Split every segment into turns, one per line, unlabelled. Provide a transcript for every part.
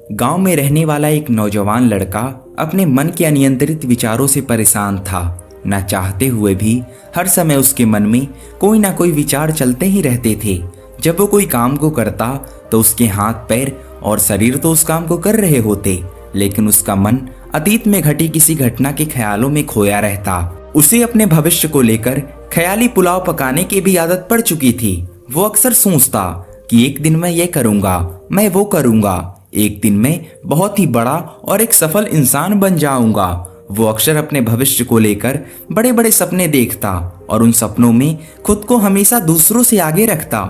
गांव में रहने वाला एक नौजवान लड़का अपने मन के अनियंत्रित विचारों से परेशान था। न चाहते हुए भी हर समय उसके मन में कोई ना कोई विचार चलते ही रहते थे। जब वो कोई काम को करता तो उसके हाथ पैर और शरीर तो उस काम को कर रहे होते, लेकिन उसका मन अतीत में घटी किसी घटना के ख्यालों में खोया रहता। उसे अपने भविष्य को लेकर ख्याली पुलाव पकाने की भी आदत पड़ चुकी थी। वो अक्सर सोचता कि एक दिन मैं ये करूंगा, मैं वो करूंगा, एक दिन मैं बहुत ही बड़ा और एक सफल इंसान बन जाऊंगा। वो अक्सर अपने भविष्य को लेकर बड़े बड़े सपने देखता और उन सपनों में खुद को हमेशा दूसरों से आगे रखता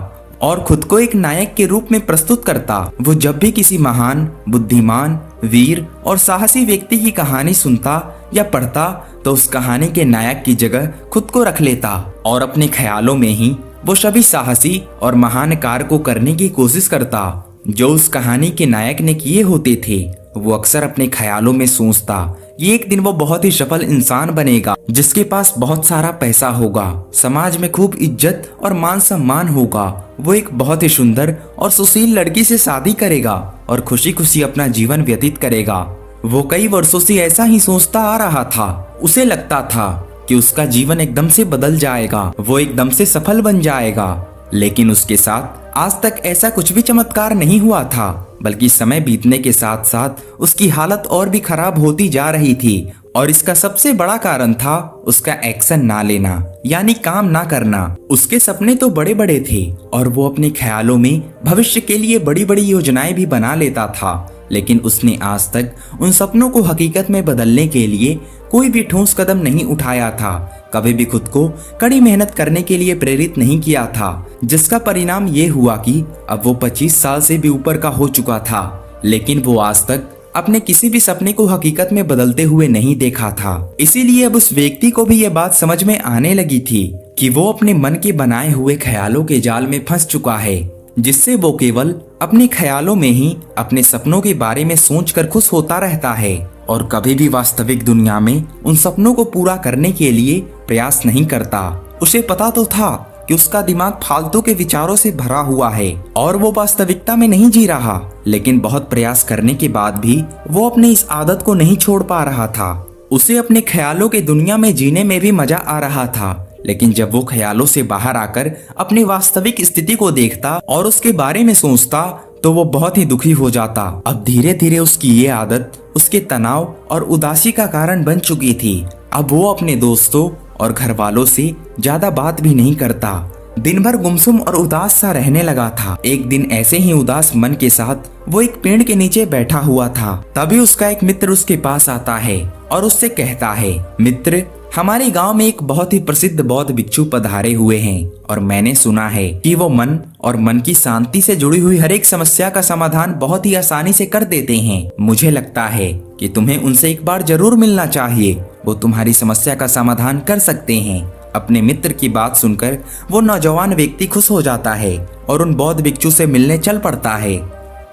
और खुद को एक नायक के रूप में प्रस्तुत करता। वो जब भी किसी महान, बुद्धिमान, वीर और साहसी व्यक्ति की कहानी सुनता या पढ़ता तो उस कहानी के नायक की जगह खुद को रख लेता और अपने ख्यालों में ही वो सभी साहसी और महान कार्य को करने की कोशिश करता जो उस कहानी के नायक ने किए होते थे। वो अक्सर अपने ख्यालों में सोचता कि एक दिन वो बहुत ही सफल इंसान बनेगा, जिसके पास बहुत सारा पैसा होगा, समाज में खूब इज्जत और मान सम्मान होगा। वो एक बहुत ही सुंदर और सुशील लड़की से शादी करेगा और खुशी खुशी अपना जीवन व्यतीत करेगा। वो कई वर्षों से ऐसा ही सोचता आ रहा था। उसे लगता था कि उसका जीवन एकदम से बदल जाएगा, वो एकदम से सफल बन जाएगा, लेकिन उसके साथ आज तक ऐसा कुछ भी चमत्कार नहीं हुआ था, बल्कि समय बीतने के साथ साथ उसकी हालत और भी खराब होती जा रही थी। और इसका सबसे बड़ा कारण था उसका एक्शन ना लेना, यानी काम ना करना। उसके सपने तो बड़े बड़े थे और वो अपने ख्यालों में भविष्य के लिए बड़ी बड़ी योजनाएं भी बना लेता था, लेकिन उसने आज तक उन सपनों को हकीकत में बदलने के लिए कोई भी ठोस कदम नहीं उठाया था। कभी भी खुद को कड़ी मेहनत करने के लिए प्रेरित नहीं किया था, जिसका परिणाम ये हुआ कि अब वो 25 साल से भी ऊपर का हो चुका था, लेकिन वो आज तक अपने किसी भी सपने को हकीकत में बदलते हुए नहीं देखा था। इसीलिए अब उस व्यक्ति को भी ये बात समझ में आने लगी थी कि वो अपने मन के बनाए हुए ख्यालों के जाल में फंस चुका है, जिससे वो केवल अपने ख्यालों में ही अपने सपनों के बारे में सोचकर खुश होता रहता है और कभी भी वास्तविक दुनिया में उन सपनों को पूरा करने के लिए प्रयास नहीं करता। उसे पता तो था कि उसका दिमाग फालतू के विचारों से भरा हुआ है और वो वास्तविकता में नहीं जी रहा, लेकिन बहुत प्रयास करने के बाद भी वो अपने इस आदत को नहीं छोड़ पा रहा था। उसे अपने ख्यालों के दुनिया में जीने में भी मजा आ रहा था, लेकिन जब वो ख्यालों से बाहर आकर अपनी वास्तविक स्थिति को देखता और उसके बारे में सोचता तो वो बहुत ही दुखी हो जाता। अब धीरे धीरे उसकी ये आदत उसके तनाव और उदासी का कारण बन चुकी थी। अब वो अपने दोस्तों और घर वालों से ज्यादा बात भी नहीं करता। दिन भर गुमसुम और उदास सा रहने लगा था। एक दिन ऐसे ही उदास मन के साथ वो एक पेड़ के नीचे बैठा हुआ था। तभी उसका एक मित्र उसके पास आता है और उससे कहता है, मित्र, हमारे गांव में एक बहुत ही प्रसिद्ध बौद्ध भिक्षु पधारे हुए हैं और मैंने सुना है कि वो मन और मन की शांति से जुड़ी हुई हर एक समस्या का समाधान बहुत ही आसानी से कर देते हैं। मुझे लगता है कि तुम्हें उनसे एक बार जरूर मिलना चाहिए, वो तुम्हारी समस्या का समाधान कर सकते हैं। अपने मित्र की बात सुनकर वो नौजवान व्यक्ति खुश हो जाता है और उन बौद्ध भिक्षु से मिलने चल पड़ता है।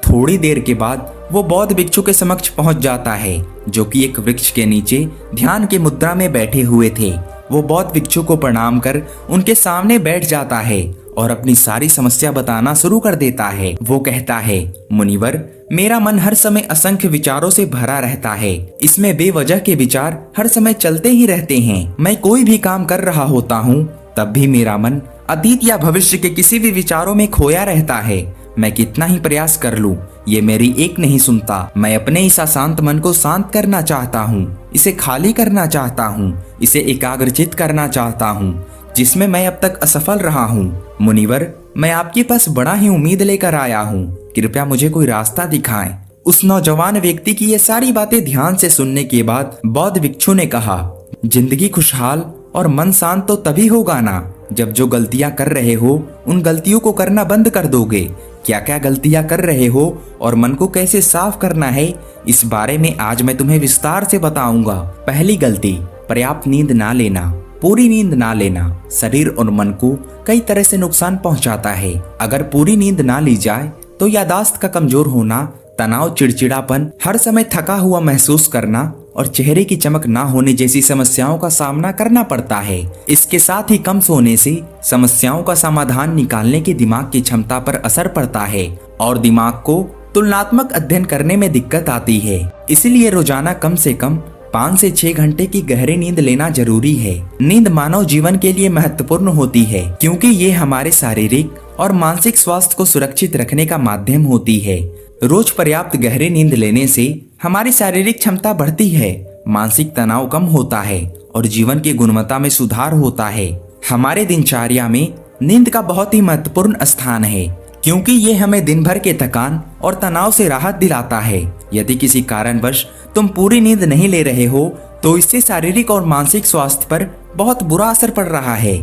थोड़ी देर के बाद वो बौद्ध भिक्षु के समक्ष पहुंच जाता है, जो कि एक वृक्ष के नीचे ध्यान की मुद्रा में बैठे हुए थे। वो बौद्ध भिक्षु को प्रणाम कर उनके सामने बैठ जाता है और अपनी सारी समस्या बताना शुरू कर देता है। वो कहता है, मुनिवर, मेरा मन हर समय असंख्य विचारों से भरा रहता है। इसमें बेवजह के विचार हर समय चलते ही रहते हैं। मैं कोई भी काम कर रहा होता हूँ तब भी मेरा मन अतीत या भविष्य के किसी भी विचारों में खोया रहता है। मैं कितना ही प्रयास कर लूं, ये मेरी एक नहीं सुनता। मैं अपने इस अशांत मन को शांत करना चाहता हूँ, इसे खाली करना चाहता हूँ, इसे एकाग्रचित करना चाहता हूँ, जिसमें मैं अब तक असफल रहा हूँ। मुनिवर, मैं आपके पास बड़ा ही उम्मीद लेकर आया हूँ, कृपया मुझे कोई रास्ता दिखाएं। उस नौजवान व्यक्ति की ये सारी बातें ध्यान से सुनने के बाद बौद्ध भिक्षु ने कहा, जिंदगी खुशहाल और मन शांत तो तभी होगा ना जब जो गलतियां कर रहे हो उन गलतियों को करना बंद कर दोगे। क्या क्या गलतियां कर रहे हो और मन को कैसे साफ करना है, इस बारे में आज मैं तुम्हें विस्तार से बताऊंगा। पहली गलती, पर्याप्त नींद ना लेना। पूरी नींद ना लेना शरीर और मन को कई तरह से नुकसान पहुंचाता है। अगर पूरी नींद ना ली जाए तो यादाश्त का कमजोर होना, तनाव, चिड़चिड़ापन, हर समय थका हुआ महसूस करना और चेहरे की चमक ना होने जैसी समस्याओं का सामना करना पड़ता है। इसके साथ ही कम सोने से समस्याओं का समाधान निकालने की दिमाग की क्षमता पर असर पड़ता है और दिमाग को तुलनात्मक अध्ययन करने में दिक्कत आती है। इसलिए रोजाना कम से कम 5 से 6 घंटे की गहरी नींद लेना जरूरी है। नींद मानव जीवन के लिए महत्वपूर्ण होती है क्योंकि ये हमारे शारीरिक और मानसिक स्वास्थ्य को सुरक्षित रखने का माध्यम होती है। रोज पर्याप्त गहरी नींद लेने से हमारी शारीरिक क्षमता बढ़ती है, मानसिक तनाव कम होता है और जीवन की गुणवत्ता में सुधार होता है। हमारे दिनचर्या में नींद का बहुत ही महत्वपूर्ण स्थान है क्योंकि ये हमें दिन भर के थकान और तनाव से राहत दिलाता है। यदि किसी कारणवश तुम पूरी नींद नहीं ले रहे हो तो इससे शारीरिक और मानसिक स्वास्थ्य पर बहुत बुरा असर पड़ रहा है।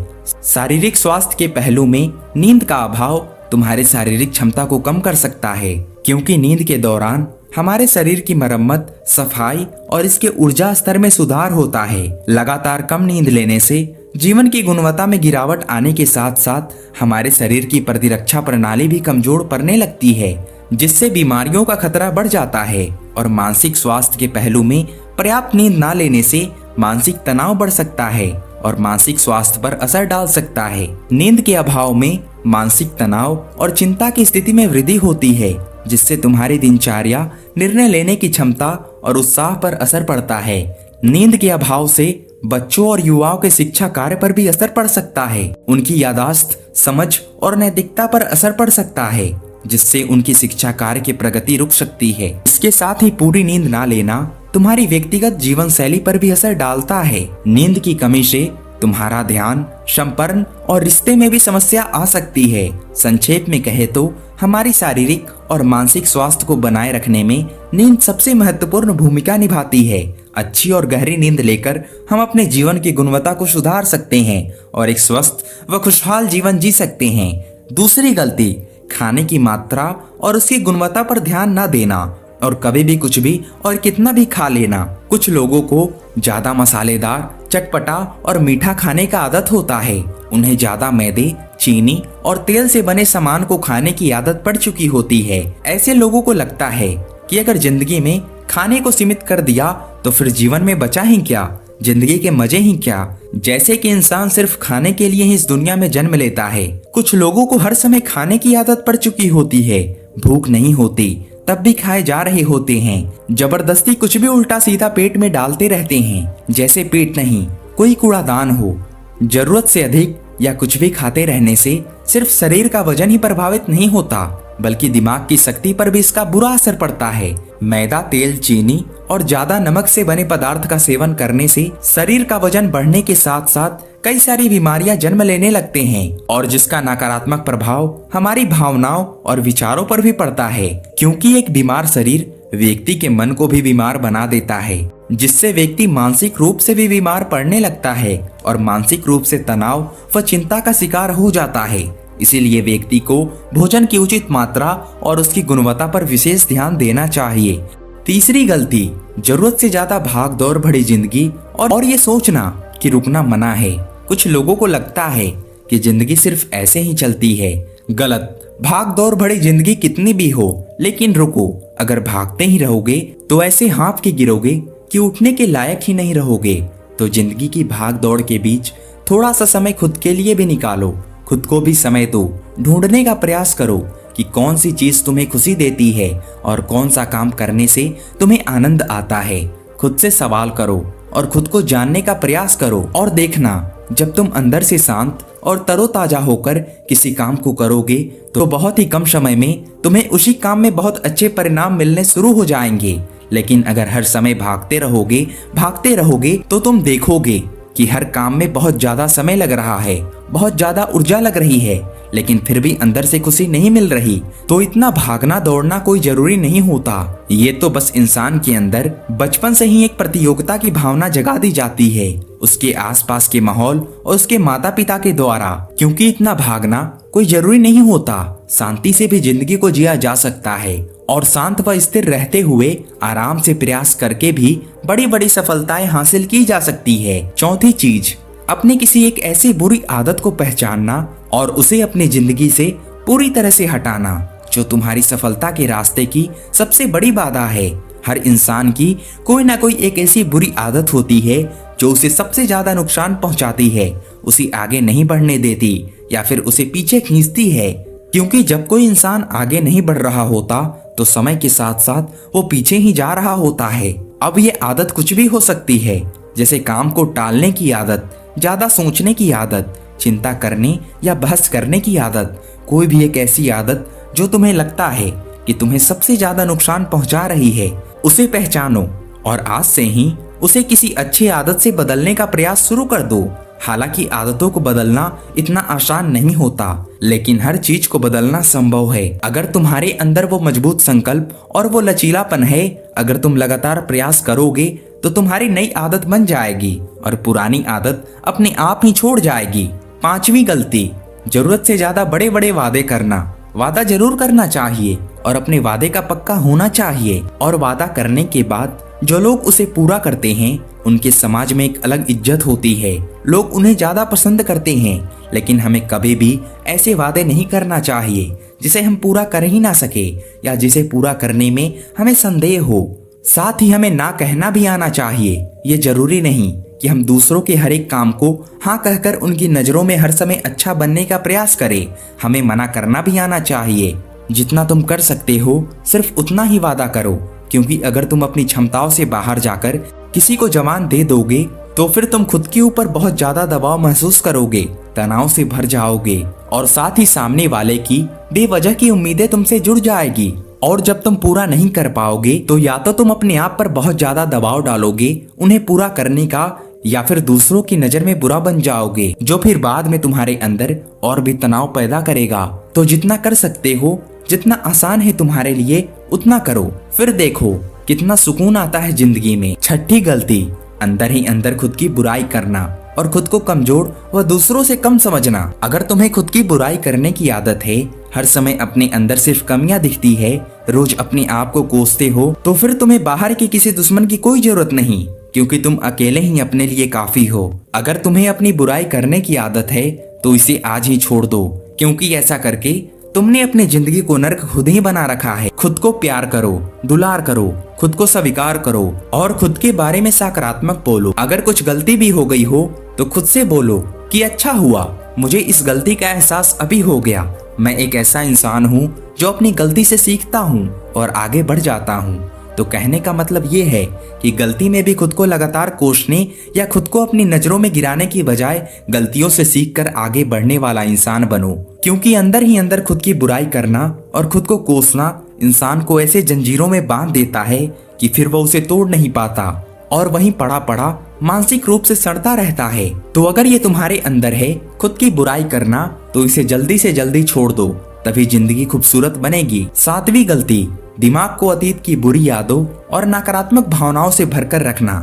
शारीरिक स्वास्थ्य के पहलू में नींद का अभाव तुम्हारी शारीरिक क्षमता को कम कर सकता है क्योंकि नींद के दौरान हमारे शरीर की मरम्मत, सफाई और इसके ऊर्जा स्तर में सुधार होता है। लगातार कम नींद लेने से जीवन की गुणवत्ता में गिरावट आने के साथ साथ हमारे शरीर की प्रतिरक्षा प्रणाली भी कमजोर पड़ने लगती है, जिससे बीमारियों का खतरा बढ़ जाता है। और मानसिक स्वास्थ्य के पहलू में पर्याप्त नींद ना लेने से मानसिक तनाव बढ़ सकता है और मानसिक स्वास्थ्य पर असर डाल सकता है। नींद के अभाव में मानसिक तनाव और चिंता की स्थिति में वृद्धि होती है, जिससे तुम्हारी दिनचर्या, निर्णय लेने की क्षमता और उत्साह पर असर पड़ता है। नींद के अभाव से बच्चों और युवाओं के शिक्षा कार्य पर भी असर पड़ सकता है। उनकी याददाश्त, समझ और नैतिकता पर असर पड़ सकता है, जिससे उनकी शिक्षा कार्य की प्रगति रुक सकती है। इसके साथ ही पूरी नींद ना लेना तुम्हारी व्यक्तिगत जीवन शैली पर भी असर डालता है। नींद की कमी से तुम्हारा ध्यान, संपर्क और रिश्ते में भी समस्या आ सकती है। संक्षेप में कहे तो हमारी शारीरिक और मानसिक स्वास्थ्य को बनाए रखने में नींद सबसे महत्वपूर्ण भूमिका निभाती है। अच्छी और गहरी नींद लेकर हम अपने जीवन की गुणवत्ता को सुधार सकते हैं और एक स्वस्थ व खुशहाल जीवन जी सकते हैं। दूसरी गलती, खाने की मात्रा और उसकी गुणवत्ता पर ध्यान न देना और कभी भी कुछ भी और कितना भी खा लेना। कुछ लोगों को ज्यादा मसालेदार, चटपटा और मीठा खाने का आदत होता है। उन्हें ज्यादा मैदे, चीनी और तेल से बने सामान को खाने की आदत पड़ चुकी होती है। ऐसे लोगों को लगता है कि अगर जिंदगी में खाने को सीमित कर दिया तो फिर जीवन में बचा ही क्या, जिंदगी के मजे ही क्या, जैसे कि इंसान सिर्फ खाने के लिए ही इस दुनिया में जन्म लेता है। कुछ लोगों को हर समय खाने की आदत पड़ चुकी होती है। भूख नहीं होती तब भी खाए जा रहे होते हैं। जबरदस्ती कुछ भी उल्टा सीधा पेट में डालते रहते हैं, जैसे पेट नहीं कोई कूड़ादान हो। जरूरत से अधिक या कुछ भी खाते रहने से सिर्फ शरीर का वजन ही प्रभावित नहीं होता बल्कि दिमाग की शक्ति पर भी इसका बुरा असर पड़ता है। मैदा, तेल, चीनी और ज्यादा नमक से बने पदार्थ का सेवन करने से शरीर का वजन बढ़ने के साथ साथ कई सारी बीमारियां जन्म लेने लगते हैं और जिसका नकारात्मक प्रभाव हमारी भावनाओं और विचारों पर भी पड़ता है, क्योंकि एक बीमार शरीर व्यक्ति के मन को भी बीमार बना देता है, जिससे व्यक्ति मानसिक रूप से भी बीमार पड़ने लगता है और मानसिक रूप से तनाव व चिंता का शिकार हो जाता है। इसीलिए व्यक्ति को भोजन की उचित मात्रा और उसकी गुणवत्ता पर विशेष ध्यान देना चाहिए। तीसरी गलती, जरूरत से ज्यादा भाग दौड़ भरी जिंदगी और ये सोचना कि रुकना मना है। कुछ लोगों को लगता है कि जिंदगी सिर्फ ऐसे ही चलती है। गलत। भाग दौड़ भरी जिंदगी कितनी भी हो, लेकिन रुको। अगर भागते ही रहोगे तो ऐसे हाँफ के गिरोगे कि उठने के लायक ही नहीं रहोगे। तो जिंदगी की भाग दौड़ के बीच थोड़ा सा समय खुद के लिए भी निकालो। खुद को भी समय दो। ढूंढने का प्रयास करो कि कौन सी चीज तुम्हें खुशी देती है और कौन सा काम करने से तुम्हें आनंद आता है। खुद से सवाल करो और खुद को जानने का प्रयास करो और देखना, जब तुम अंदर से शांत और तरोताजा होकर किसी काम को करोगे तो बहुत ही कम समय में तुम्हें उसी काम में बहुत अच्छे परिणाम मिलने शुरू हो जाएंगे। लेकिन अगर हर समय भागते रहोगे तो तुम देखोगे कि हर काम में बहुत ज्यादा समय लग रहा है, बहुत ज्यादा ऊर्जा लग रही है, लेकिन फिर भी अंदर से खुशी नहीं मिल रही। तो इतना भागना दौड़ना कोई जरूरी नहीं होता। ये तो बस इंसान के अंदर बचपन से ही एक प्रतियोगिता की भावना जगा दी जाती है, उसके आसपास के माहौल और उसके माता पिता के द्वारा। क्योंकि इतना भागना कोई जरूरी नहीं होता। शांति से भी जिंदगी को जिया जा सकता है और शांत व स्थिर रहते हुए आराम से प्रयास करके भी बड़ी बड़ी सफलताएं हासिल की जा सकती है। चौथी चीज, अपनी किसी एक ऐसी बुरी आदत को पहचानना और उसे अपनी जिंदगी से पूरी तरह से हटाना जो तुम्हारी सफलता के रास्ते की सबसे बड़ी बाधा है। हर इंसान की कोई ना कोई एक ऐसी बुरी आदत होती है जो उसे सबसे ज्यादा नुकसान पहुंचाती है, उसे आगे नहीं बढ़ने देती या फिर उसे पीछे खींचती है। क्योंकि जब कोई इंसान आगे नहीं बढ़ रहा होता तो समय के साथ साथ वो पीछे ही जा रहा होता है। अब ये आदत कुछ भी हो सकती है, जैसे काम को टालने की आदत, ज्यादा सोचने की आदत, चिंता करने या बहस करने की आदत। कोई भी एक ऐसी आदत जो तुम्हें लगता है कि तुम्हें सबसे ज्यादा नुकसान पहुंचा रही है, उसे पहचानो और आज से ही उसे किसी अच्छी आदत से बदलने का प्रयास शुरू कर दो। हालांकि आदतों को बदलना इतना आसान नहीं होता, लेकिन हर चीज को बदलना संभव है अगर तुम्हारे अंदर वो मजबूत संकल्प और वो लचीलापन है। अगर तुम लगातार प्रयास करोगे तो तुम्हारी नई आदत बन जाएगी और पुरानी आदत अपने आप ही छोड़ जाएगी। 5वीं गलती, जरूरत से ज्यादा बड़े बड़े वादे करना। वादा जरूर करना चाहिए और अपने वादे का पक्का होना चाहिए, और वादा करने के बाद जो लोग उसे पूरा करते हैं उनके समाज में एक अलग इज्जत होती है। लोग उन्हें ज्यादा पसंद करते हैं। लेकिन हमें कभी भी ऐसे वादे नहीं करना चाहिए जिसे हम पूरा कर ही ना सके या जिसे पूरा करने में हमें संदेह हो। साथ ही हमें ना कहना भी आना चाहिए। ये जरूरी नहीं कि हम दूसरों के हर एक काम को हाँ कहकर उनकी नजरों में हर समय अच्छा बनने का प्रयास करें। हमें मना करना भी आना चाहिए। जितना तुम कर सकते हो सिर्फ उतना ही वादा करो, क्योंकि अगर तुम अपनी क्षमताओं से बाहर जाकर किसी को जवान दे दोगे तो फिर तुम खुद के ऊपर बहुत ज्यादा दबाव महसूस करोगे, तनाव से भर जाओगे और साथ ही सामने वाले की बेवजह की उम्मीदें तुमसे जुड़ जाएगी। और जब तुम पूरा नहीं कर पाओगे तो या तो तुम अपने आप पर बहुत ज्यादा दबाव डालोगे उन्हें पूरा करने का, या फिर दूसरों की नजर में बुरा बन जाओगे, जो फिर बाद में तुम्हारे अंदर और भी तनाव पैदा करेगा। तो जितना कर सकते हो, जितना आसान है तुम्हारे लिए, उतना करो, फिर देखो कितना सुकून आता है जिंदगी में। 6ठी गलती, अंदर ही अंदर खुद की बुराई करना और खुद को कमजोर व दूसरों से कम समझना। अगर तुम्हें खुद की बुराई करने की आदत है, हर समय अपने अंदर सिर्फ कमियां दिखती है, रोज अपने आप को कोसते हो, तो फिर तुम्हें बाहर के किसी दुश्मन की कोई जरूरत नहीं, क्योंकि तुम अकेले ही अपने लिए काफी हो। अगर तुम्हें अपनी बुराई करने की आदत है तो इसे आज ही छोड़ दो, क्योंकि ऐसा करके तुमने अपनी जिंदगी को नर्क खुद ही बना रखा है। खुद को प्यार करो, दुलार करो, खुद को स्वीकार करो और खुद के बारे में सकारात्मक बोलो। अगर कुछ गलती भी हो गई हो तो खुद से बोलो कि अच्छा हुआ, मुझे इस गलती का एहसास अभी हो गया। मैं एक ऐसा इंसान हूँ जो अपनी गलती से सीखता हूँ और आगे बढ़ जाता हूँ। तो कहने का मतलब ये है कि गलती में भी खुद को लगातार कोसने या खुद को अपनी नजरों में गिराने की बजाय गलतियों से सीखकर आगे बढ़ने वाला इंसान बनो, क्योंकि अंदर ही अंदर खुद की बुराई करना और खुद को कोसना इंसान को ऐसे जंजीरों में बांध देता है कि फिर वो उसे तोड़ नहीं पाता और वहीं पड़ा पड़ा मानसिक रूप से सड़ता रहता है। तो अगर ये तुम्हारे अंदर है खुद की बुराई करना, तो इसे जल्दी से जल्दी छोड़ दो, तभी जिंदगी खूबसूरत बनेगी। 7वीं गलती, दिमाग को अतीत की बुरी यादों और नकारात्मक भावनाओं से भरकर रखना।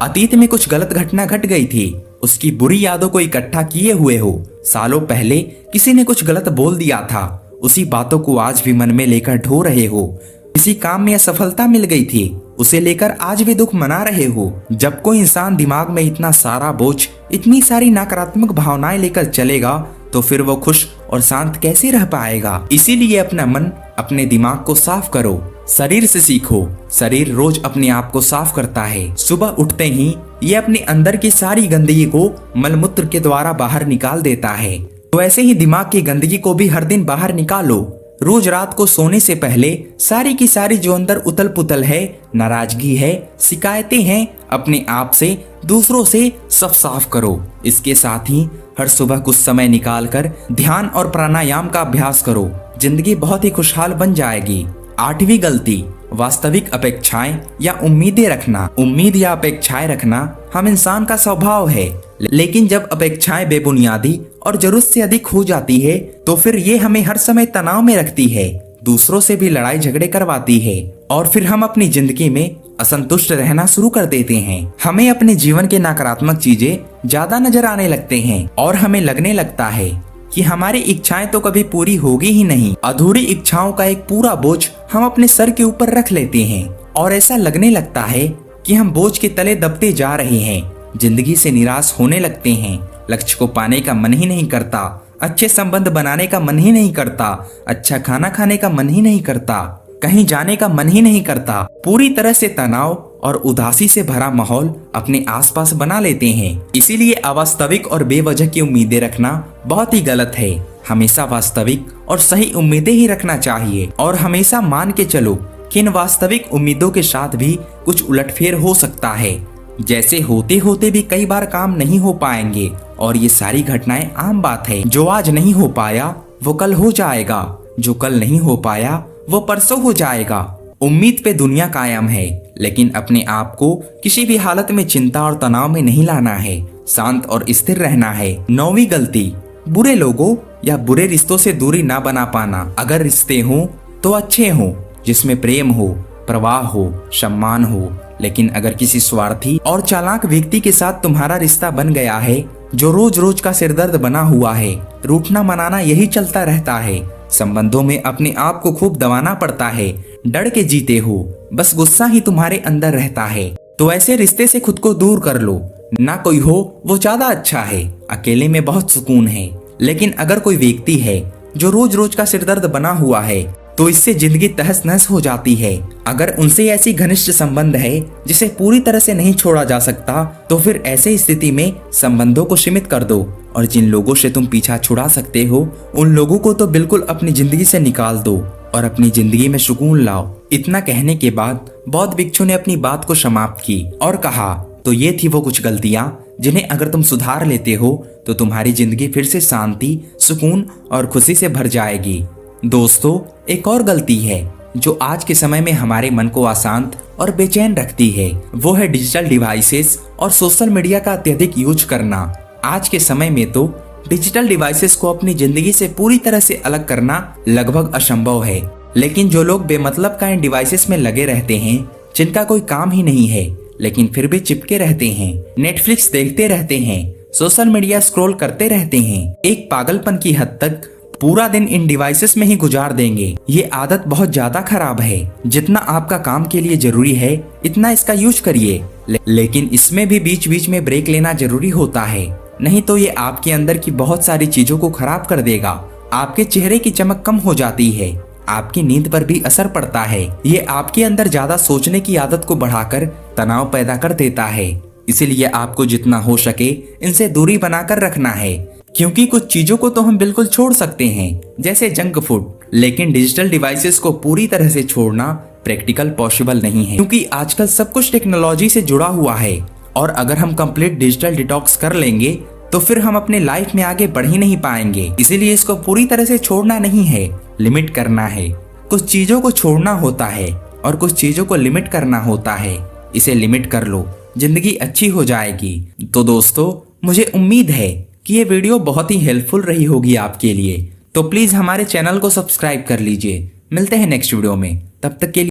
अतीत में कुछ गलत घटना घट गई थी, उसकी बुरी यादों को इकट्ठा किए हुए हो। सालों पहले किसी ने कुछ गलत बोल दिया था, उसी बातों को आज भी मन में लेकर ढो रहे हो। किसी काम में असफलता मिल गई थी, उसे लेकर आज भी दुख मना रहे हो। जब कोई इंसान दिमाग में इतना सारा बोझ, इतनी सारी नकारात्मक भावनाएं लेकर चलेगा तो फिर वो खुश और शांत कैसे रह पाएगा। इसीलिए अपना मन, अपने दिमाग को साफ करो। शरीर से सीखो, शरीर रोज अपने आप को साफ करता है। सुबह उठते ही ये अपने अंदर की सारी गंदगी को मलमूत्र के द्वारा बाहर निकाल देता है। तो ऐसे ही दिमाग की गंदगी को भी हर दिन बाहर निकालो। रोज रात को सोने से पहले सारी की सारी जो अंदर उथल पुथल है, नाराजगी है, शिकायतें हैं, अपने आप से, दूसरों से, सब साफ करो। इसके साथ ही हर सुबह कुछ समय निकालकर ध्यान और प्राणायाम का अभ्यास करो। जिंदगी बहुत ही खुशहाल बन जाएगी। 8वीं गलती, वास्तविक अपेक्षाएं या उम्मीदें रखना। उम्मीद या अपेक्षाएं रखना हम इंसान का स्वभाव है, लेकिन जब अपेक्षाएं बेबुनियादी और जरूरत से अधिक हो जाती है तो फिर ये हमें हर समय तनाव में रखती है, दूसरों से भी लड़ाई झगड़े करवाती है और फिर हम अपनी जिंदगी में असंतुष्ट रहना शुरू कर देते हैं। हमें अपने जीवन के नकारात्मक चीजें ज्यादा नजर आने लगते हैं और हमें लगने लगता है कि हमारी इच्छाएं तो कभी पूरी होगी ही नहीं। अधूरी इच्छाओं का एक पूरा बोझ हम अपने सर के ऊपर रख लेते हैं और ऐसा लगने लगता है कि हम बोझ के तले दबते जा रहे हैं। जिंदगी से निराश होने लगते हैं, लक्ष्य को पाने का मन ही नहीं करता, अच्छे संबंध बनाने का मन ही नहीं करता, अच्छा खाना खाने का मन ही नहीं करता, कहीं जाने का मन ही नहीं करता। पूरी तरह से तनाव और उदासी से भरा माहौल अपने आसपास बना लेते हैं। इसीलिए अवास्तविक और बेवजह की उम्मीदें रखना बहुत ही गलत है। हमेशा वास्तविक और सही उम्मीदें ही रखना चाहिए और हमेशा मान के चलो कि इन वास्तविक उम्मीदों के साथ भी कुछ उलटफेर हो सकता है। जैसे होते होते भी कई बार काम नहीं हो पाएंगे और ये सारी घटनाएं आम बात है। जो आज नहीं हो पाया वो कल हो जाएगा, जो कल नहीं हो पाया वो परसों हो जाएगा। उम्मीद पे दुनिया कायम है, लेकिन अपने आप को किसी भी हालत में चिंता और तनाव में नहीं लाना है। शांत और स्थिर रहना है। 9वीं गलती, बुरे लोगों या बुरे रिश्तों से दूरी ना बना पाना। अगर रिश्ते हों तो अच्छे हों, जिसमें प्रेम हो, प्रवाह हो, सम्मान हो। लेकिन अगर किसी स्वार्थी और चालाक व्यक्ति के साथ तुम्हारा रिश्ता बन गया है जो रोज रोज का सिरदर्द बना हुआ है, रूठना मनाना यही चलता रहता है। संबंधों में अपने आप को खूब दबाना पड़ता है, डर के जीते हो, बस गुस्सा ही तुम्हारे अंदर रहता है, तो ऐसे रिश्ते से खुद को दूर कर लो। ना कोई हो वो ज्यादा अच्छा है, अकेले में बहुत सुकून है। लेकिन अगर कोई व्यक्ति है जो रोज रोज का सिरदर्द बना हुआ है तो इससे जिंदगी तहस नहस हो जाती है। अगर उनसे ऐसी घनिष्ठ संबंध है जिसे पूरी तरह से नहीं छोड़ा जा सकता तो फिर ऐसे स्थिति में संबंधों को सीमित कर दो और जिन लोगों से तुम पीछा छुड़ा सकते हो उन लोगों को तो बिल्कुल अपनी जिंदगी से निकाल दो और अपनी जिंदगी में सुकून लाओ। इतना कहने के बाद बौद्ध भिक्षु ने अपनी बात को समाप्त की और कहा, तो ये थी वो कुछ गलतियां जिन्हें अगर तुम सुधार लेते हो तो तुम्हारी जिंदगी फिर से शांति, सुकून और खुशी से भर जाएगी। दोस्तों, एक और गलती है जो आज के समय में हमारे मन को अशांत और बेचैन रखती है, वो है डिजिटल डिवाइसेस और सोशल मीडिया का अत्यधिक यूज करना। आज के समय में तो डिजिटल डिवाइसेस को अपनी जिंदगी से पूरी तरह से अलग करना लगभग असंभव है, लेकिन जो लोग बेमतलब का इन डिवाइसेस में लगे रहते हैं, जिनका कोई काम ही नहीं है लेकिन फिर भी चिपके रहते हैं, नेटफ्लिक्स देखते रहते हैं, सोशल मीडिया स्क्रॉल करते रहते हैं, एक पागलपन की हद तक पूरा दिन इन डिवाइसेस में ही गुजार देंगे। ये आदत बहुत ज्यादा खराब है। जितना आपका काम के लिए जरूरी है इतना इसका यूज करिए, लेकिन इसमें भी बीच बीच में ब्रेक लेना जरूरी होता है, नहीं तो ये आपके अंदर की बहुत सारी चीजों को खराब कर देगा। आपके चेहरे की चमक कम हो जाती है, आपकी नींद पर भी असर पड़ता है। ये आपके अंदर ज्यादा सोचने की आदत को बढ़ाकर तनाव पैदा कर देता है। इसीलिए आपको जितना हो सके इनसे दूरी बनाकर रखना है, क्योंकि कुछ चीजों को तो हम बिल्कुल छोड़ सकते हैं जैसे जंक फूड, लेकिन डिजिटल डिवाइसेस को पूरी तरह से छोड़ना प्रैक्टिकल पॉसिबल नहीं है, क्योंकि आजकल सब कुछ टेक्नोलॉजी से जुड़ा हुआ है और अगर हम कंप्लीट डिजिटल डिटॉक्स कर लेंगे तो फिर हम अपने लाइफ में आगे बढ़ ही नहीं पाएंगे। इसीलिए इसको पूरी तरह से छोड़ना नहीं है, लिमिट करना है। कुछ चीजों को छोड़ना होता है और कुछ चीजों को लिमिट करना होता है। इसे लिमिट कर लो, जिंदगी अच्छी हो जाएगी। तो दोस्तों, मुझे उम्मीद है कि ये वीडियो बहुत ही हेल्पफुल रही होगी आपके लिए, तो प्लीज हमारे चैनल को सब्सक्राइब कर लीजिए। मिलते हैं नेक्स्ट वीडियो में, तब तक के लिए